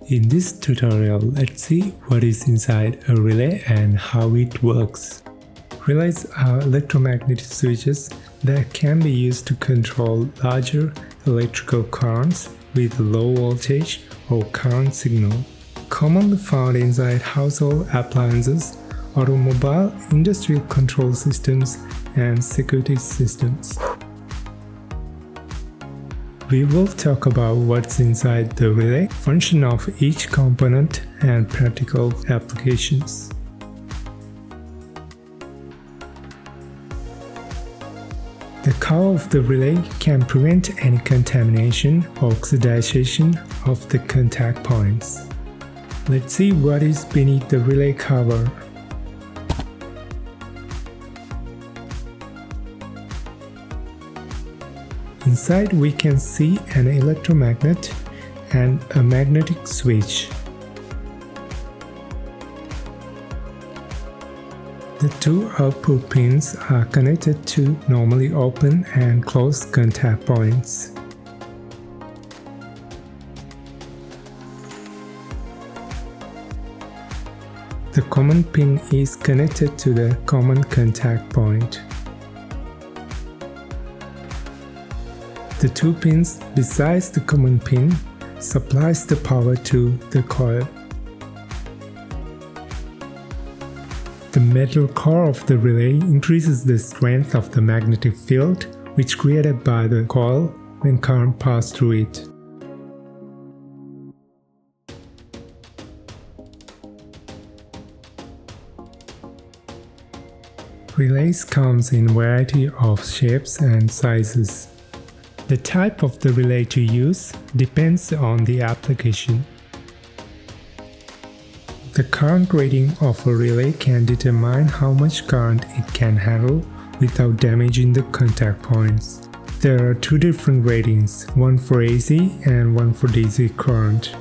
In this tutorial, let's see what is inside a relay and how it works. Relays are electromagnetic switches that can be used to control larger electrical currents with a low voltage or current signal. Commonly found inside household appliances, automobile, industrial control systems, and security systems. We will talk about what's inside the relay, function of each component, and practical applications. The core of the relay can prevent any contamination or oxidation of the contact points. Let's see what is beneath the relay cover. Inside we can see an electromagnet and a magnetic switch. The two output pins are connected to normally open and closed contact points. The common pin is connected to the common contact point. The two pins besides the common pin supplies the power to the coil. The metal core of the relay increases the strength of the magnetic field which created by the coil when current passes through it. Relays comes in a variety of shapes and sizes. The type of the relay to use depends on the application. The current rating of a relay can determine how much current it can handle without damaging the contact points. There are two different ratings, one for AC and one for DC current.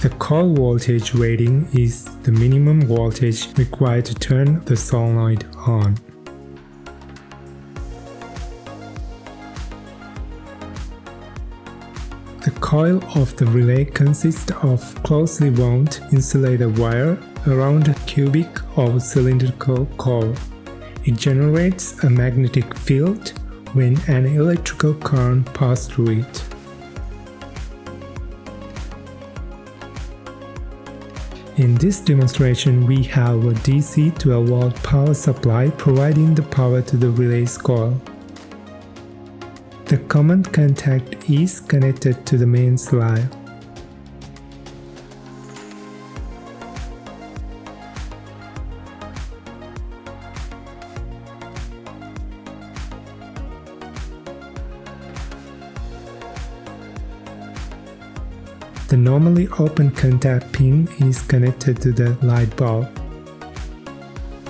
The coil voltage rating is the minimum voltage required to turn the solenoid on. The coil of the relay consists of closely wound insulated wire around a cubic or cylindrical core. It generates a magnetic field when an electrical current passes through it. In this demonstration, we have a DC 12-volt power supply providing the power to the relay's coil. The common contact is connected to the main slide. The normally open contact pin is connected to the light bulb.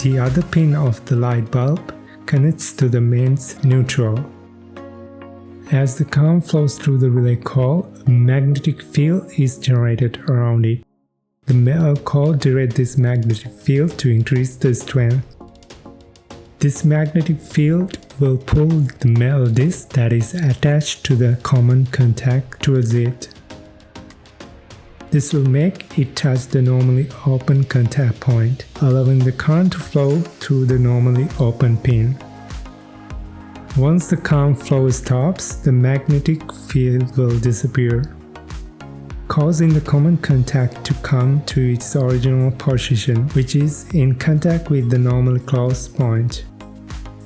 The other pin of the light bulb connects to the mains neutral. As the current flows through the relay coil, a magnetic field is generated around it. The metal coil directs this magnetic field to increase the strength. This magnetic field will pull the metal disc that is attached to the common contact towards it. This will make it touch the normally open contact point, allowing the current to flow through the normally open pin. Once the current flow stops, the magnetic field will disappear, causing the common contact to come to its original position, which is in contact with the normally closed point.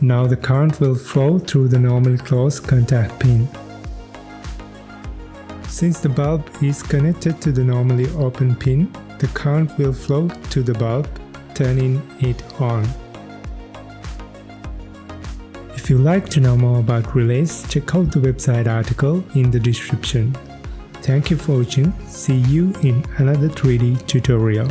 Now the current will flow through the normally closed contact pin. Since the bulb is connected to the normally open pin, the current will flow to the bulb, turning it on. If you'd like to know more about relays, check out the website article in the description. Thank you for watching. See you in another 3D tutorial.